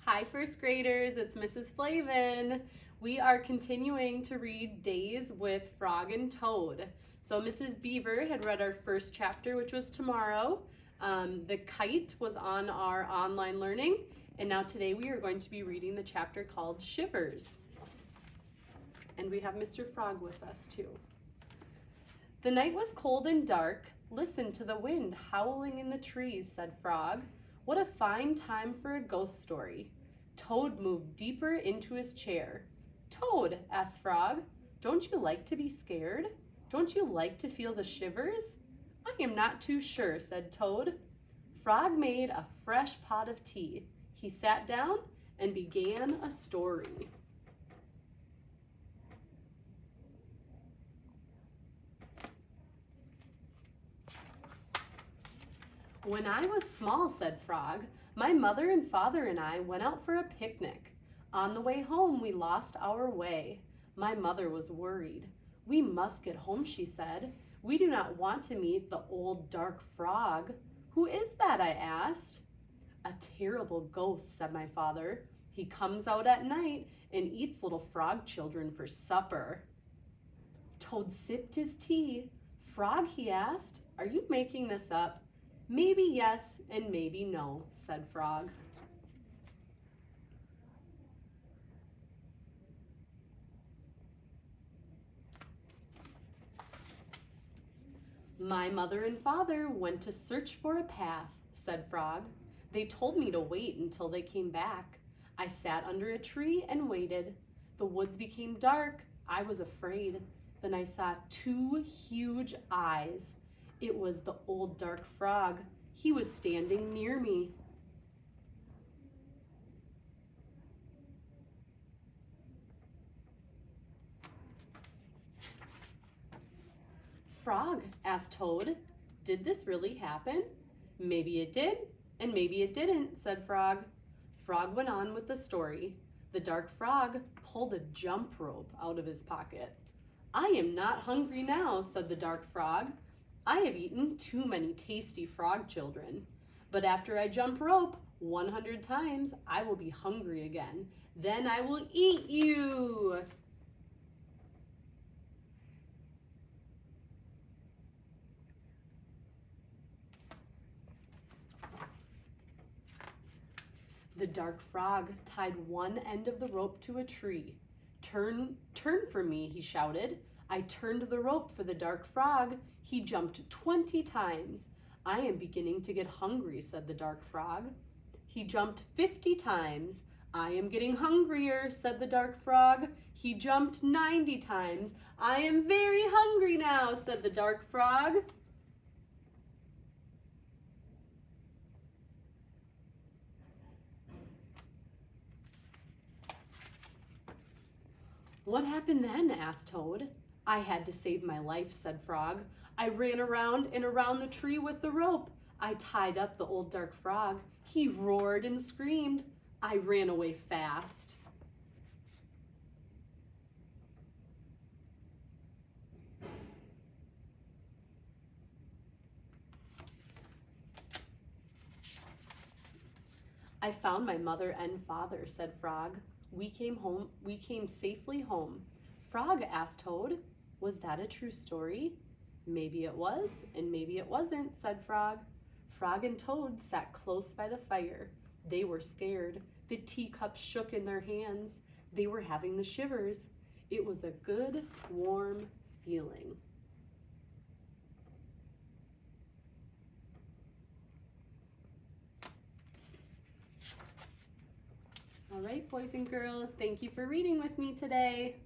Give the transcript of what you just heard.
Hi, first graders, it's Mrs. Flavin. We are continuing to read Days with Frog and Toad. So Mrs. Beaver had read our first chapter, which was tomorrow. The kite was on our online learning, and now today we are going to be reading the chapter called Shivers. And we have Mr. Frog with us too. The night was cold and dark. Listen to the wind howling in the trees, said Frog. What a fine time for a ghost story. Toad moved deeper into his chair. Toad, asked Frog, don't you like to be scared? Don't you like to feel the shivers? I am not too sure, said Toad. Frog made a fresh pot of tea. He sat down and began a story. When I was small, said Frog, my mother and father and I went out for a picnic. On the way home, we lost our way. My mother was worried. We must get home, she said. We do not want to meet the old dark frog. Who is that? I asked. A terrible ghost, said my father. He comes out at night and eats little frog children for supper. Toad sipped his tea. Frog, he asked, are you making this up? Maybe yes and maybe no, said Frog. My mother and father went to search for a path, said Frog. They told me to wait until they came back. I sat under a tree and waited. The woods became dark. I was afraid. Then I saw two huge eyes. It was the old dark frog. He was standing near me. Frog, asked Toad, did this really happen? Maybe it did, and maybe it didn't, said Frog. Frog went on with the story. The dark frog pulled a jump rope out of his pocket. I am not hungry now, said the dark frog. I have eaten too many tasty frog children. But after I jump rope 100 times, I will be hungry again. Then I will eat you. The dark frog tied one end of the rope to a tree. Turn for me, he shouted. I turned the rope for the dark frog. He jumped 20 times. I am beginning to get hungry, said the dark frog. He jumped 50 times. I am getting hungrier, said the dark frog. He jumped 90 times. I am very hungry now, said the dark frog. What happened then? Asked Toad. I had to save my life, said Frog. I ran around and around the tree with the rope. I tied up the old dark frog. He roared and screamed. I ran away fast. I found my mother and father, said Frog. We came safely home. Frog, asked Toad, was that a true story? Maybe it was, and maybe it wasn't, said Frog. Frog and Toad sat close by the fire. They were scared. The teacups shook in their hands. They were having the shivers. It was a good, warm feeling. All right, boys and girls, thank you for reading with me today.